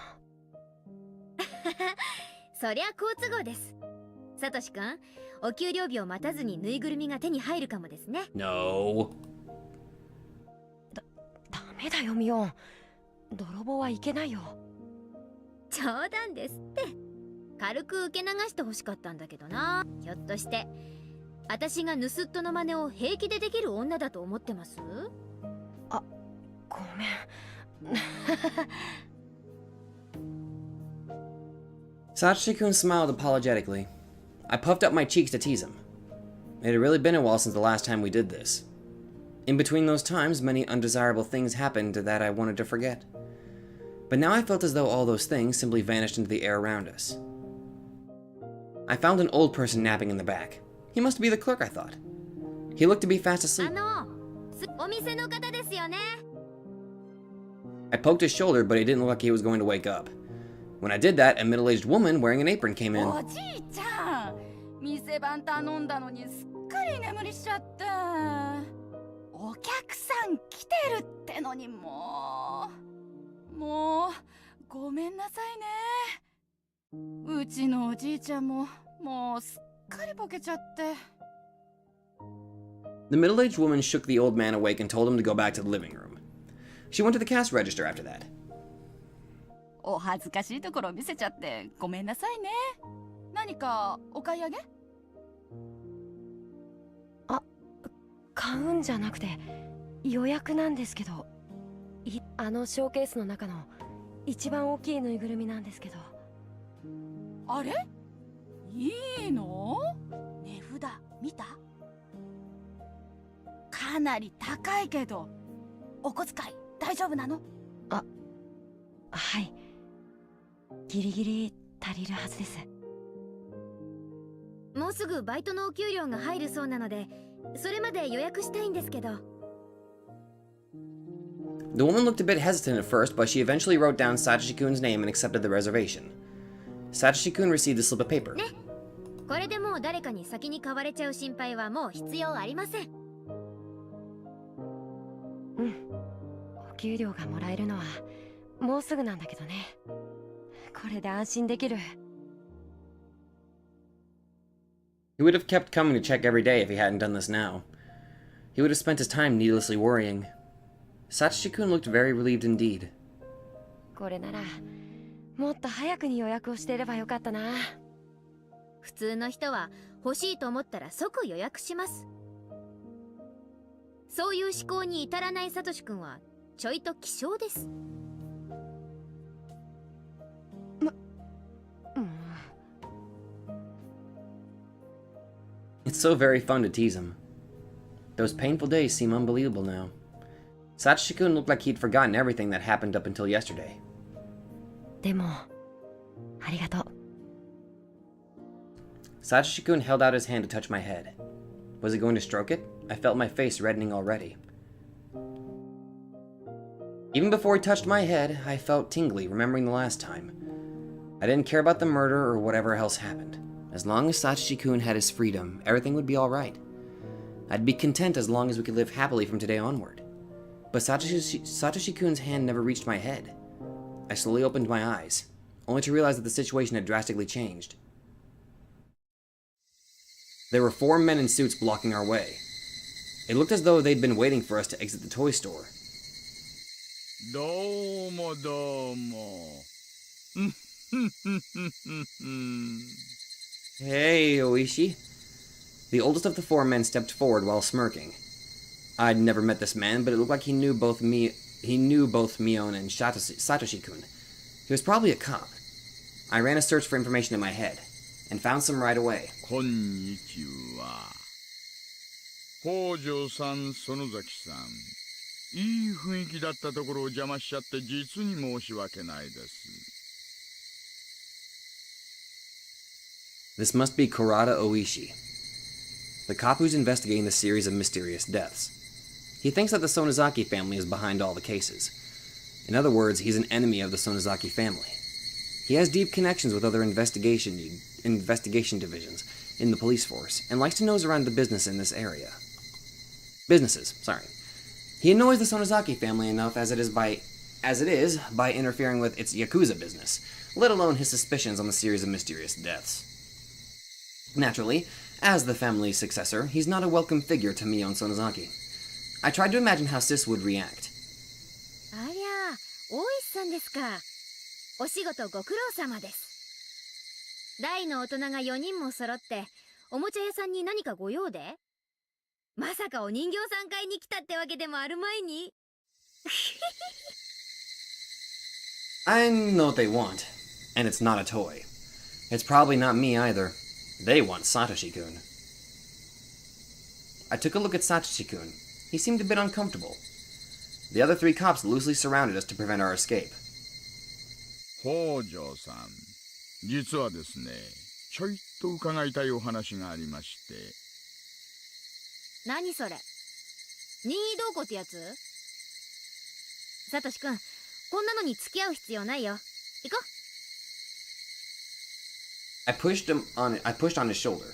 そりゃ好都合です。サトシ君、お給料日を待たずにぬいぐるみが手に入るかもですね。No. ダメだよミオン。泥棒はいけないよ。冗談ですって。軽く受け流してほしかったんだけどな。ひょっとして私が盗っ人の真似を平気でできる女だと思ってます？あ、ごめん。Satoshi-kun smiled apologetically. I puffed up my cheeks to tease him. It had really been a while since the last time we did this. In between those times, many undesirable things happened that I wanted to forget. But now I felt as though all those things simply vanished into the air around us. I found an old person napping in the back. He must be the clerk, I thought. He looked to be fast asleep. お店の方ですよね。I poked his shoulder, but he didn't look like he was going to wake up. When I did that, a middle-aged woman wearing an apron came in. おじいちゃん、店番頼んだのにすっかり眠りしちゃった。お客さん来てるってのにもうごめんなさいね。うちのおじいちゃんももうすっかりボケちゃって。The middle-aged woman shook the old man awake and told him to go back to the living room. She went to the cash register after that. お恥ずかしいところ見せちゃってごめんなさいね。何かお買い上げ？買うんじゃなくて予約なんですけど、あのショーケースの中の一番大きいぬいぐるみなんですけど。あれ？いいの？値札見た？かなり高いけどお小遣い大丈夫なの？はい、ギリギリ足りるはずです。もうすぐバイトのお給料が入るそうなので、それまで予約したいんですけど。The woman looked a bit hesitant at first, but she eventually wrote down Satoshi-kun's name and accepted the reservation. Satoshi-kun received a slip of paper. ね、これでもう誰かに先に買われちゃう心配はもう必要ありません。お給料がもらえるのはもうすぐなんだけどね。これで安心できる。He would have kept coming to check every day if he hadn't done this now. He would have spent his time needlessly worrying. Satoshi-kun looked very relieved indeed. これならもっと早くに予約をしていればよかったな。普通の人は欲しいと思ったら即予約します。そういう思考に至らないサトシ君はちょいと希少です。It's so very fun to tease him. Those painful days seem unbelievable now. Satoshi-kun looked like he'd forgotten everything that happened up until yesterday. でもありがとう。Satoshi-kun held out his hand to touch my head. Was he going to stroke it? I felt my face reddening already. Even before he touched my head, I felt tingly, remembering the last time. I didn't care about the murder or whatever else happened. As long as Satoshi-kun had his freedom, everything would be alright. I'd be content as long as we could live happily from today onward. but Satoshi-kun's hand never reached my head. I slowly opened my eyes, only to realize that the situation had drastically changed. There were 4 men in suits blocking our way. It looked as though they'd been waiting for us to exit the toy store. Domo domo. Hey, Oishi. The oldest of the 4 men stepped forward while smirking. I'd never met this man, but it looked like he knew both Mion and Satoshi-kun. He was probably a cop. I ran a search for information in my head, and found some right away. Konnichiwa. Hojo-san, Sonozaki-san. いい雰囲気だったところを邪魔しちゃって実に申し訳ないです。This must be Kurata Oishi, the cop who's investigating the series of mysterious deaths. He thinks that the Sonozaki family is behind all the cases. In other words, he's an enemy of the Sonozaki family. He has deep connections with other investigation divisions in the police force, and likes to nose around the businesses in this area. He annoys the Sonozaki family enough as it is by interfering with its Yakuza business, let alone his suspicions on the series of mysterious deaths. Naturally, as the family's successor, he's not a welcome figure to Mion Sonozaki. I tried to imagine how Sis would react. ありゃ、大石さんですか。お仕事ご苦労様です。大の大人が4人も揃って、おもちゃ屋さんに何かご用で？まさかお人形さん買いに来たってわけでもあるまいに。I know what they want, and it's not a toy. It's probably not me either. They want Satoshi-kun. I took a look at Satoshi-kun. He seemed a bit uncomfortable. The other 3 cops loosely surrounded us to prevent our escape. Hojo-san, 実はですね、ちょいと伺いたいお話がありまして。何それ？任意同行ってやつ？サトシ君、こんなのに付き合う必要ないよ。行こう。I pushed on his shoulder,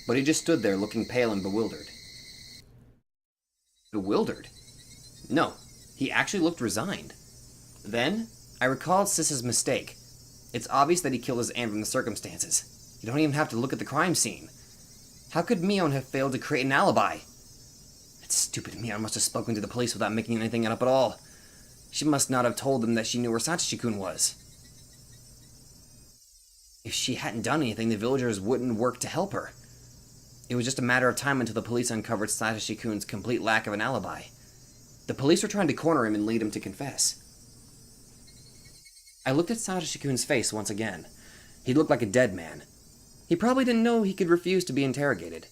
but he just stood there looking pale and bewildered. Bewildered? No, he actually looked resigned. Then, I recalled Sis's mistake. It's obvious that he killed his aunt from the circumstances. You don't even have to look at the crime scene. How could Mion have failed to create an alibi? That stupid Mion must have spoken to the police without making anything up at all. She must not have told them that she knew where Satoshi-kun was. If she hadn't done anything, the villagers wouldn't work to help her. It was just a matter of time until the police uncovered Satoshi-kun's complete lack of an alibi. The police were trying to corner him and lead him to confess. I looked at Satoshi-kun's face once again. He looked like a dead man. He probably didn't know he could refuse to be interrogated.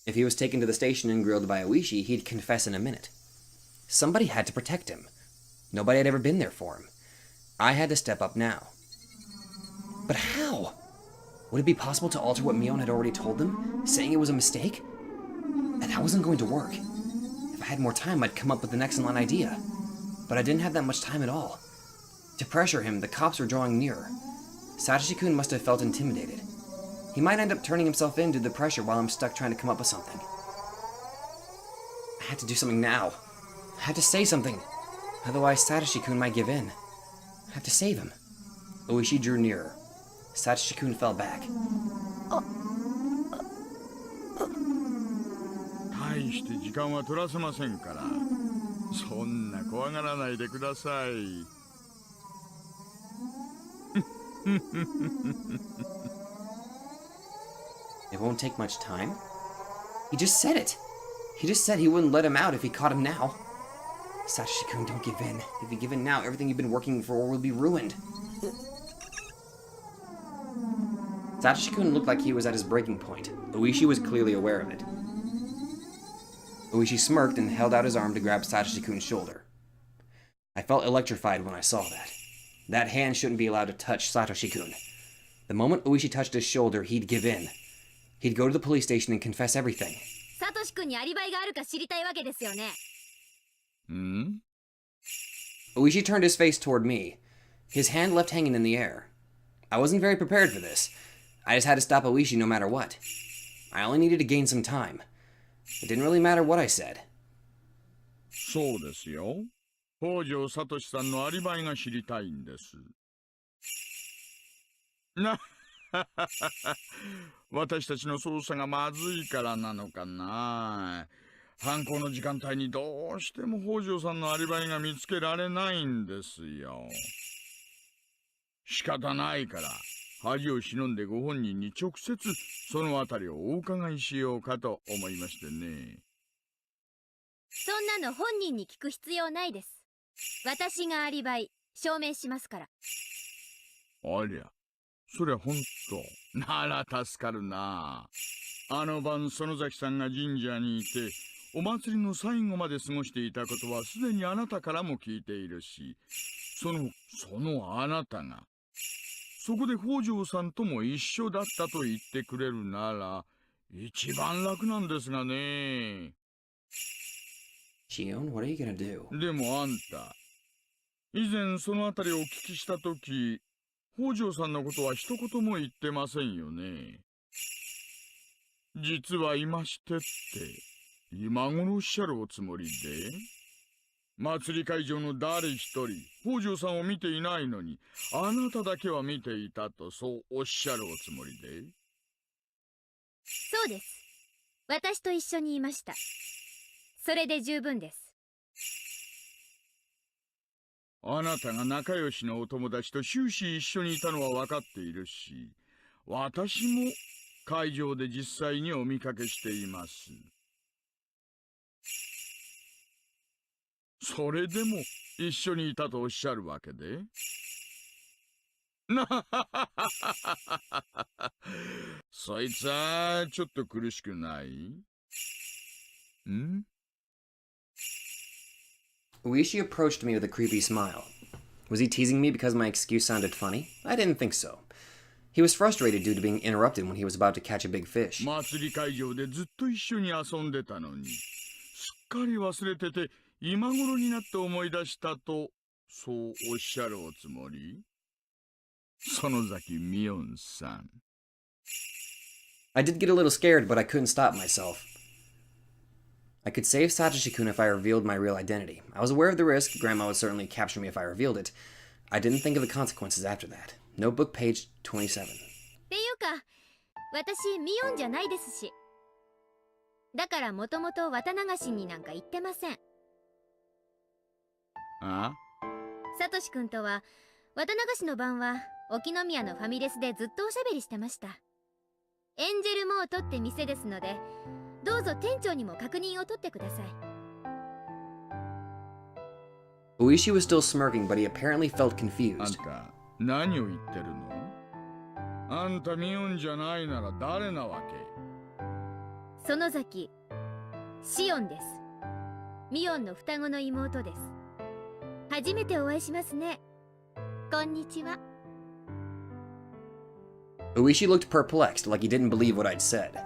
If he was taken to the station and grilled by Oishi, he'd confess in a minute. Somebody had to protect him. Nobody had ever been there for him. I had to step up now. But how? Would it be possible to alter what Mion had already told them, saying it was a mistake? That wasn't going to work. If I had more time, I'd come up with an excellent idea. But I didn't have that much time at all. To pressure him, the cops were drawing nearer. Satoshi-kun must have felt intimidated. He might end up turning himself in due to the pressure while I'm stuck trying to come up with something. I had to do something now. I had to say something. Otherwise, Satoshi-kun might give in. I have to save him. Oishi drew nearer. Satoshi-kun fell back. 大して時間は取らせませんから。そんな怖がらないでください。It won't take much time? He just said it. He just said he wouldn't let him out if he caught him now. Satoshi-kun, don't give in. If you give in now, everything you've been working for will be ruined. Satoshi-kun looked like he was at his breaking point. Oishi was clearly aware of it. Oishi smirked and held out his arm to grab Satoshi-kun's shoulder. I felt electrified when I saw that. That hand shouldn't be allowed to touch Satoshi-kun. The moment Oishi touched his shoulder, he'd give in. He'd go to the police station and confess everything. サトシ君にアリバイがあるか知りたいわけですよね。Oishi turned his face toward me, his hand left hanging in the air. I wasn't very prepared for this. I just had to stop Oishi no matter what. I only needed to gain some time. It didn't really matter what I said. そうですよ。北条聡さんのアリバイが知りたいんです。私たちの捜査がまずいからなのかな。犯行の時間帯にどうしても北条さんのアリバイが見つけられないんですよ。仕方ないから恥を忍んでご本人に直接そのあたりをお伺いしようかと思いましてね。そんなの本人に聞く必要ないです。私がアリバイ証明しますから。ありゃ、そりゃほんとなら助かるな。あの晩園崎さんが神社にいてお祭りの最後まで過ごしていたことはすでにあなたからも聞いているし、そのあなたがそこで北条さんとも一緒だったと言ってくれるなら一番楽なんですがね。Shion, what are you gonna do? でもあんた、以前そのあたりをお聞きしたとき、北条さんのことは一言も言ってませんよね。実はいましてって、今頃おっしゃるおつもりで？祭り会場の誰一人、北条さんを見ていないのに、あなただけは見ていたと、そうおっしゃるおつもりで？そうです。私と一緒にいました。それで十分です。あなたが仲良しのお友達と終始一緒にいたのは分かっているし、私も会場で実際にお見かけしています。それでも一緒にいたとおっしゃるわけで？そいつはちょっと苦しくない？んUishi approached me with a creepy smile. Was he teasing me because my excuse sounded funny? I didn't think so. He was frustrated due to being interrupted when he was about to catch a big fish. 祭り会場でずっと一緒に遊んでたのに、すっかり忘れてて、今頃になって思い出したと、そうおっしゃるおつもり？園崎美音さん。I did get a little scared, but I couldn't stop myself. I could save Satoshi-kun if I revealed my real identity. I was aware of the risk. Grandma would certainly capture me if I revealed it. I didn't think of the consequences after that. Notebook page 27. っていうか、私ミオンじゃないですし。だからもともと綿流しになんか言ってません。あ？サトシ君とは綿流しの晩は沖宮のファミレスでずっとおしゃべりしてました。エンジェルモートって店ですので、どうぞ店長にも確認を取ってください。Uishi was still smirking, but he apparently felt あん confused. た、何を言ってるの？あんたミオンじゃないなら誰なわけ？園崎、シオンです。ミオンの双子の妹です。初めてお会いしますね。こんにちは。Uishi looked perplexed, like he didn't believe what I'd said.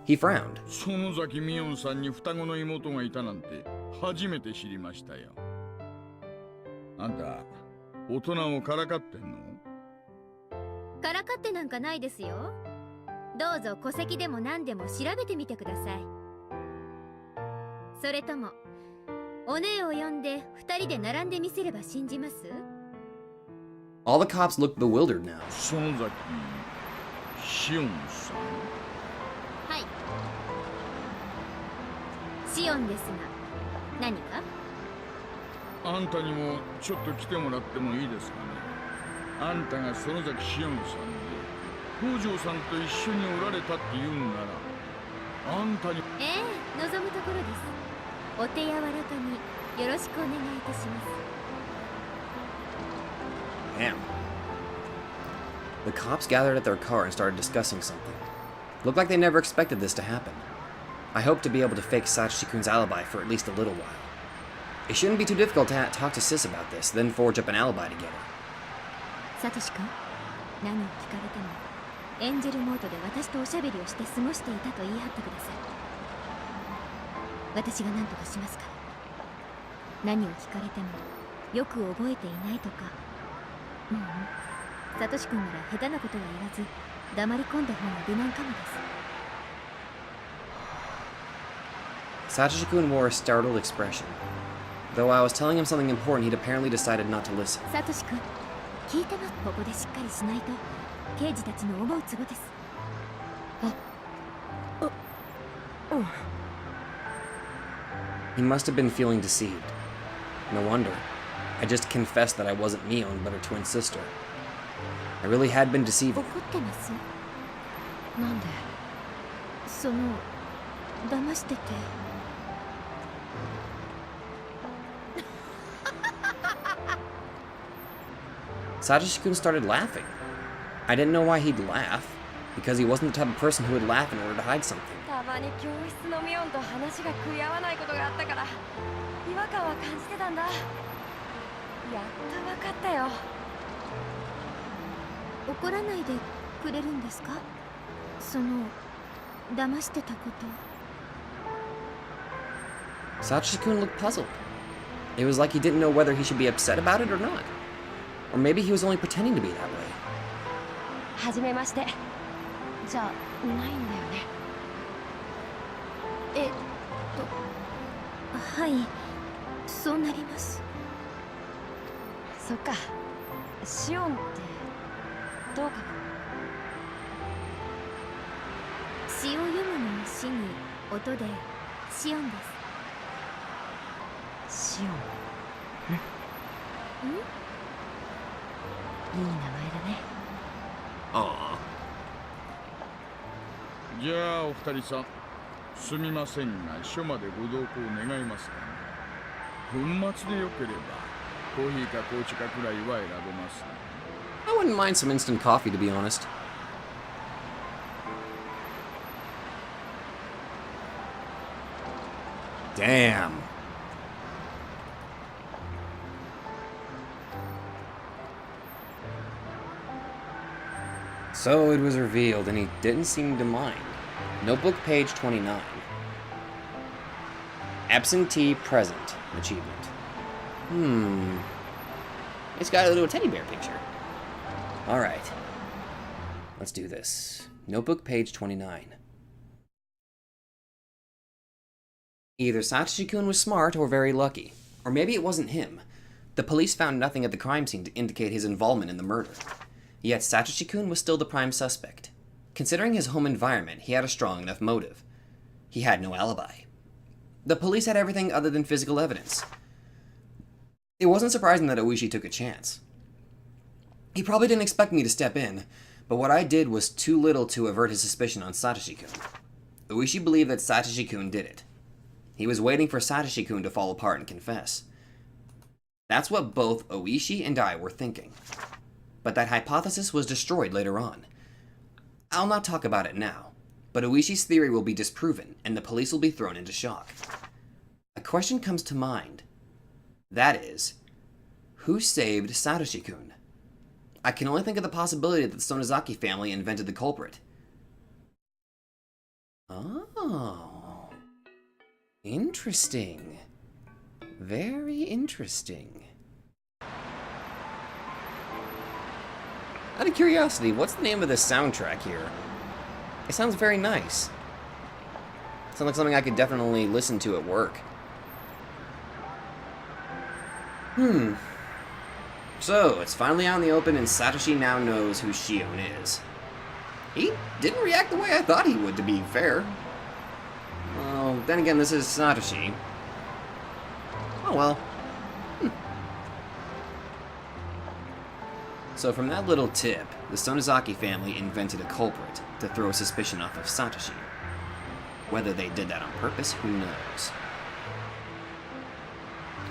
He frowned. 園崎美音さんに双子の妹がいたなんて初めて知りましたよ。あんた、大人をからかってんの？からかってなんかないですよ。どうぞ戸籍でも何でも調べてみてください。それともお姉を呼んで二人で並んでみせれば信じます？ All the cops looked bewildered now. 園崎シオンさん？はい。シオンですが、何か？あんたにもちょっと来てもらってもいいですかね。あんたが園崎シオンさんで北条さんと一緒におられたって言うんなら、あんたに。ええ、望むところです。お手柔らかによろしくお願いいたします。Damn. The cops gathered at their car and started discussing something. Looked like they never expected this to happen. I hope to be able to fake Satoshi-kun's alibi for at least a little while. It shouldn't be too difficult to talk to Sis about this, then forge up an alibi together. サトシ君、何を聞かれてもエンジェルモートで私とおしゃべりをして過ごしていたと言い張ってください。私が何とかしますから。何を聞かれてもよく覚えていないとか、サトシ君なら下手なことは言わず黙り込んだ方が無難かもです。Satoshi-kun wore a startled expression. Though I was telling him something important, he'd apparently decided not to listen. サトシ君、聞いてます。ここでしっかりしないと刑事たちの思うツボです。He must have been feeling deceived. No wonder. I just confessed that I wasn't Mion, but her twin sister. I really had been deceiving her. 怒ってます？なんで？その騙してて。Satoshi-kun started laughing. I didn't know why he'd laugh, because he wasn't the type of person who would laugh in order to hide something. たまに教室のミオンと話が食い合わないことがあったから違和感は感じてたんだ。やっと分かったよ。怒らないでくれるんですか？その騙してたこと。Satoshi-kun looked puzzled. It was like he didn't know whether he should be upset about it or not. Or maybe he was only pretending to be that way. はじめまして。じゃないんだよね。はい、そうなります。そっか。シオンってどうか詩を読むの詩に音でシオンです。シオン。いい名前だね。ああ。じゃあお二人さん、すみませんが署までご同行願いますかね。粉末でよければコーヒーか紅茶かくらいは選べます。 I wouldn't mind some instant coffee, to be honest. Damn. So it was revealed, and he didn't seem to mind. Notebook page 29. Absentee present achievement. It's got a little teddy bear picture. Alright. Let's do this. Notebook page 29. Either Satoshi-kun was smart or very lucky. Or maybe it wasn't him. The police found nothing at the crime scene to indicate his involvement in the murder. Yet Satoshi-kun was still the prime suspect. Considering his home environment, he had a strong enough motive. He had no alibi. The police had everything other than physical evidence. It wasn't surprising that Oishi took a chance. He probably didn't expect me to step in, but what I did was too little to avert his suspicion on Satoshi-kun. Oishi believed that Satoshi-kun did it. He was waiting for Satoshi-kun to fall apart and confess. That's what both Oishi and I were thinking. But that hypothesis was destroyed later on. I'll not talk about it now, but Oishi's theory will be disproven, and the police will be thrown into shock. A question comes to mind. That is, who saved Satoshi-kun? I can only think of the possibility that the Sonozaki family invented the culprit. Oh. Interesting. Very interesting. Out of curiosity, what's the name of this soundtrack here? It sounds very nice. Sounds like something I could definitely listen to at work. So, it's finally out in the open and Satoshi now knows who Shion is. He didn't react the way I thought he would, to be fair. Well, then again, this is Satoshi. Oh well. So from that little tip, the Sonozaki family invented a culprit to throw suspicion off of Satoshi. Whether they did that on purpose, who knows?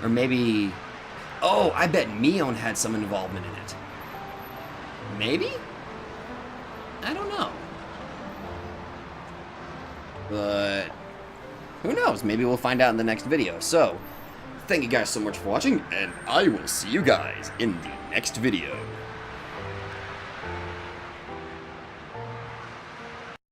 Or maybe... Oh, I bet Mion had some involvement in it. Maybe? I don't know. But... who knows? Maybe we'll find out in the next video. So, thank you guys so much for watching, and I will see you guys in the next video.